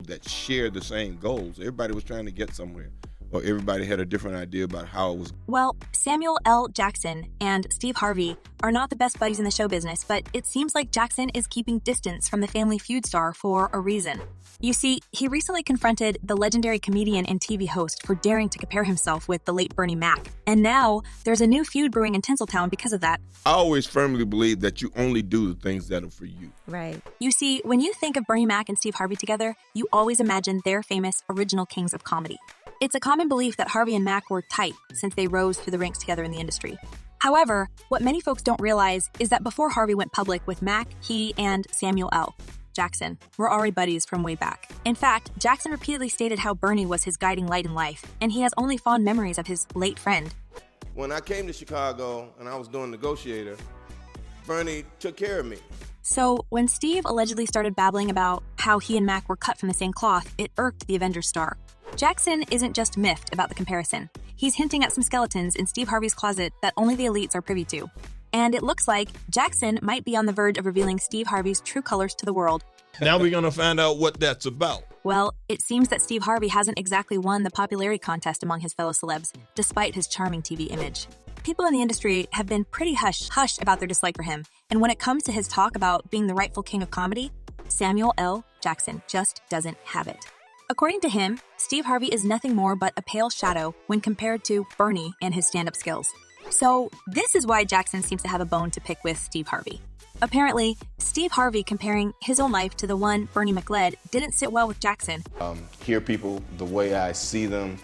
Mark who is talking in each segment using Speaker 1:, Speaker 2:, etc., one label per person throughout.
Speaker 1: that shared the same goals. Everybody was trying to get somewhere, or everybody had a different idea about how it was.
Speaker 2: Well, Samuel L. Jackson and Steve Harvey are not the best buddies in the show business, but it seems like Jackson is keeping distance from the Family Feud star for a reason. You see, he recently confronted the legendary comedian and TV host for daring to compare himself with the late Bernie Mac. And now, there's a new feud brewing in Tinseltown because of that.
Speaker 1: I always firmly believe that you only do the things that are for you.
Speaker 2: Right. You see, when you think of Bernie Mac and Steve Harvey together, you always imagine their famous original kings of comedy. It's a common belief that Harvey and Mac were tight since they rose through the ranks together in the industry. However, what many folks don't realize is that before Harvey went public with Mac, he and Samuel L. Jackson were already buddies from way back. In fact, Jackson repeatedly stated how Bernie was his guiding light in life, and he has only fond memories of his late friend.
Speaker 1: When I came to Chicago and I was doing negotiator, Bernie took care of me.
Speaker 2: So, when Steve allegedly started babbling about how he and Mac were cut from the same cloth, it irked the Avengers star. Jackson isn't just miffed about the comparison. He's hinting at some skeletons in Steve Harvey's closet that only the elites are privy to. And it looks like Jackson might be on the verge of revealing Steve Harvey's true colors to the world.
Speaker 1: Now we're going to find out what that's about.
Speaker 2: Well, it seems that Steve Harvey hasn't exactly won the popularity contest among his fellow celebs, despite his charming TV image. People in the industry have been pretty hush-hush about their dislike for him, and when it comes to his talk about being the rightful king of comedy, Samuel L. Jackson just doesn't have it. According to him, Steve Harvey is nothing more but a pale shadow when compared to Bernie and his stand-up skills. So this is why Jackson seems to have a bone to pick with Steve Harvey. Apparently, Steve Harvey comparing his own life to the one Bernie McLeod didn't sit well with Jackson.
Speaker 1: Hear people the way I see them,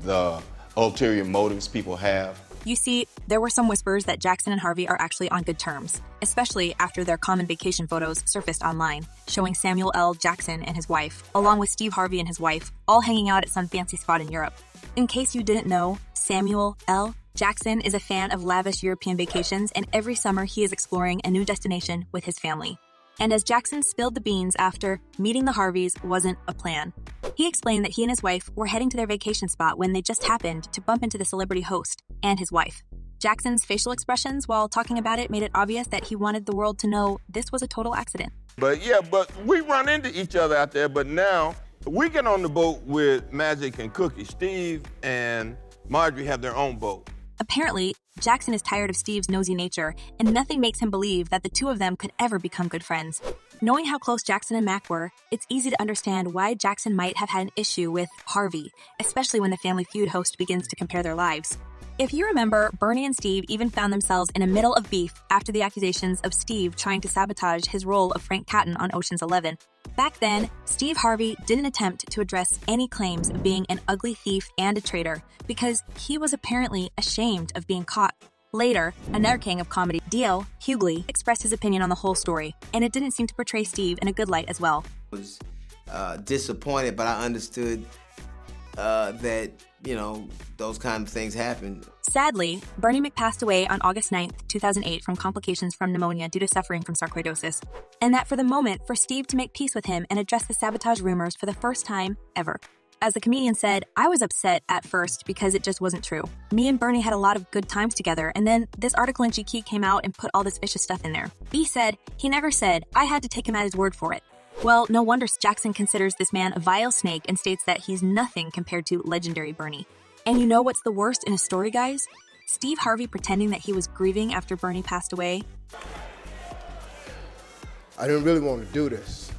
Speaker 1: the ulterior motives people have.
Speaker 2: You see, there were some whispers that Jackson and Harvey are actually on good terms, especially after their common vacation photos surfaced online, showing Samuel L. Jackson and his wife, along with Steve Harvey and his wife, all hanging out at some fancy spot in Europe. In case you didn't know, Samuel L. Jackson is a fan of lavish European vacations, and every summer he is exploring a new destination with his family. And as Jackson spilled the beans after meeting the Harveys wasn't a plan, he explained that he and his wife were heading to their vacation spot when they just happened to bump into the celebrity host and his wife. Jackson's facial expressions while talking about it made it obvious that he wanted the world to know this was a total accident.
Speaker 1: But we run into each other out there, but now we get on the boat with Magic and Cookie. Steve and Marjorie have their own boat.
Speaker 2: Apparently, Jackson is tired of Steve's nosy nature, and nothing makes him believe that the two of them could ever become good friends. Knowing how close Jackson and Mac were, it's easy to understand why Jackson might have had an issue with Harvey, especially when the Family Feud host begins to compare their lives. If you remember, Bernie and Steve even found themselves in the middle of beef after the accusations of Steve trying to sabotage his role of Frank Catton on Ocean's 11. Back then, Steve Harvey didn't attempt to address any claims of being an ugly thief and a traitor because he was apparently ashamed of being caught. Later, another king of comedy, D.L. Hughley, expressed his opinion on the whole story, and it didn't seem to portray Steve in a good light as well.
Speaker 3: I was disappointed, but I understood that, those kind of things happen.
Speaker 2: Sadly, Bernie Mac passed away on August 9th, 2008 from complications from pneumonia due to suffering from sarcoidosis, and that for the moment for Steve to make peace with him and address the sabotage rumors for the first time ever. As the comedian said, I was upset at first because it just wasn't true. Me and Bernie had a lot of good times together, and then this article in GQ came out and put all this vicious stuff in there. B said, he never said, I had to take him at his word for it. Well, no wonder Jackson considers this man a vile snake and states that he's nothing compared to legendary Bernie. And you know what's the worst in a story, guys? Steve Harvey pretending that he was grieving after Bernie passed away.
Speaker 4: I didn't really want to do this.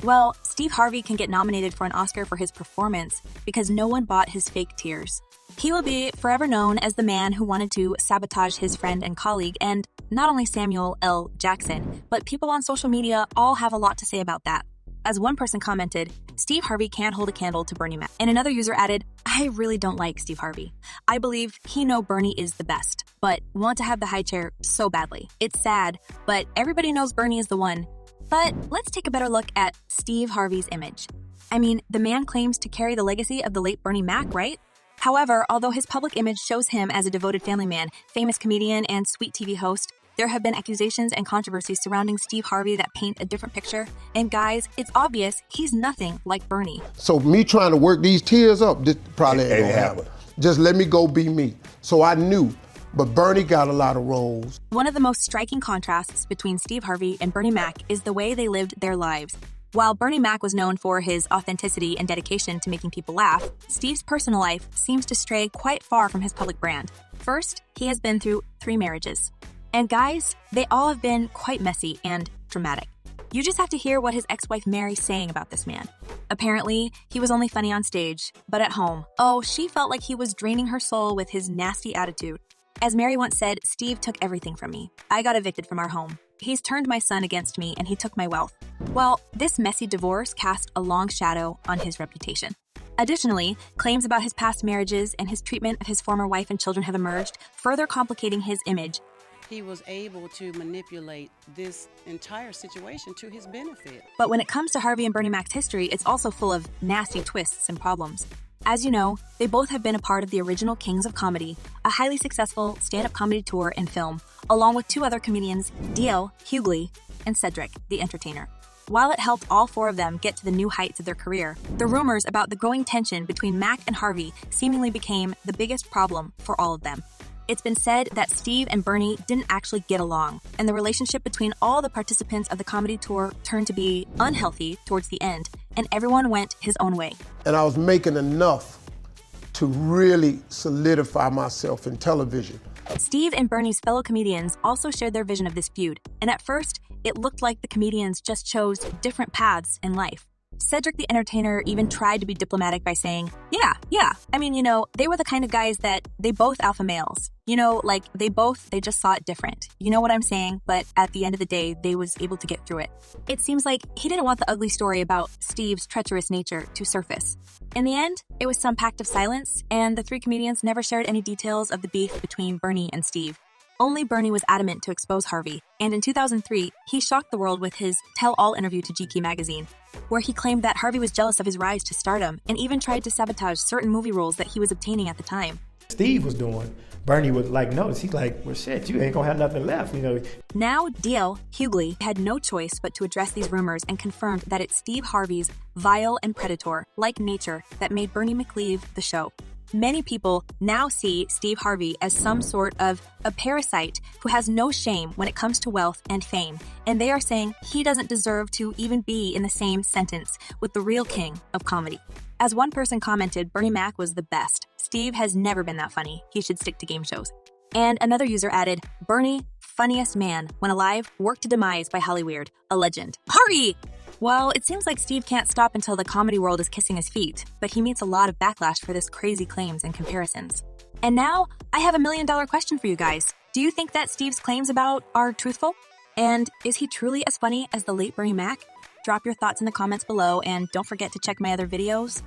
Speaker 2: Well, Steve Harvey can get nominated for an Oscar for his performance because no one bought his fake tears. He will be forever known as the man who wanted to sabotage his friend and colleague, and not only Samuel L. Jackson, but people on social media all have a lot to say about that. As one person commented, Steve Harvey can't hold a candle to Bernie Mac. And another user added, I really don't like Steve Harvey. I believe he know Bernie is the best, but want to have the high chair so badly. It's sad, but everybody knows Bernie is the one. But let's take a better look at Steve Harvey's image. I mean, the man claims to carry the legacy of the late Bernie Mac, right? However, although his public image shows him as a devoted family man, famous comedian, and sweet TV host, there have been accusations and controversies surrounding Steve Harvey that paint a different picture. And guys, it's obvious he's nothing like Bernie.
Speaker 4: So me trying to work these tears up, this probably ain't gonna happen. Just let me go be me. So I knew but Bernie got a lot of roles.
Speaker 2: One of the most striking contrasts between Steve Harvey and Bernie Mac is the way they lived their lives. While Bernie Mac was known for his authenticity and dedication to making people laugh, Steve's personal life seems to stray quite far from his public brand. First, he has been through 3 marriages. And guys, they all have been quite messy and dramatic. You just have to hear what his ex-wife Mary's saying about this man. Apparently, he was only funny on stage, but at home, oh, she felt like he was draining her soul with his nasty attitude. As Mary once said, Steve took everything from me. I got evicted from our home. He's turned my son against me and he took my wealth. Well, this messy divorce cast a long shadow on his reputation. Additionally, claims about his past marriages and his treatment of his former wife and children have emerged, further complicating his image.
Speaker 5: He was able to manipulate this entire situation to his benefit.
Speaker 2: But when it comes to Harvey and Bernie Mac's history, it's also full of nasty twists and problems. As you know, they both have been a part of the original Kings of Comedy, a highly successful stand-up comedy tour and film, along with 2 other comedians, DL Hughley and Cedric, the Entertainer. While it helped all 4 of them get to the new heights of their career, the rumors about the growing tension between Mac and Harvey seemingly became the biggest problem for all of them. It's been said that Steve and Bernie didn't actually get along, and the relationship between all the participants of the comedy tour turned to be unhealthy towards the end, and everyone went his own way.
Speaker 4: And I was making enough to really solidify myself in television.
Speaker 2: Steve and Bernie's fellow comedians also shared their vision of this feud, and at first, it looked like the comedians just chose different paths in life. Cedric the Entertainer even tried to be diplomatic by saying, yeah, I mean, they were the kind of guys that they both alpha males. Like they just saw it different. You know what I'm saying? But at the end of the day, they was able to get through it. It seems like he didn't want the ugly story about Steve's treacherous nature to surface. In the end, it was some pact of silence, and the 3 comedians never shared any details of the beef between Bernie and Steve. Only Bernie was adamant to expose Harvey, and in 2003, he shocked the world with his tell-all interview to GQ magazine, where he claimed that Harvey was jealous of his rise to stardom and even tried to sabotage certain movie roles that he was obtaining at the time.
Speaker 6: Steve was doing, Bernie would notice. He's like, well, shit, you ain't gonna have nothing left,
Speaker 2: Now, DL Hughley had no choice but to address these rumors and confirmed that it's Steve Harvey's vile and predator-like nature that made Bernie McLeave the show. Many people now see Steve Harvey as some sort of a parasite who has no shame when it comes to wealth and fame, and they are saying he doesn't deserve to even be in the same sentence with the real king of comedy. As one person commented, Bernie Mac was the best. Steve has never been that funny. He should stick to game shows. And another user added, Bernie, funniest man, when alive, worked to demise by Hollyweird, a legend. Harvey! Well, it seems like Steve can't stop until the comedy world is kissing his feet, but he meets a lot of backlash for this crazy claims and comparisons. And now, I have $1 million question for you guys. Do you think that Steve's claims about are truthful? And is he truly as funny as the late Bernie Mac? Drop your thoughts in the comments below, and don't forget to check my other videos.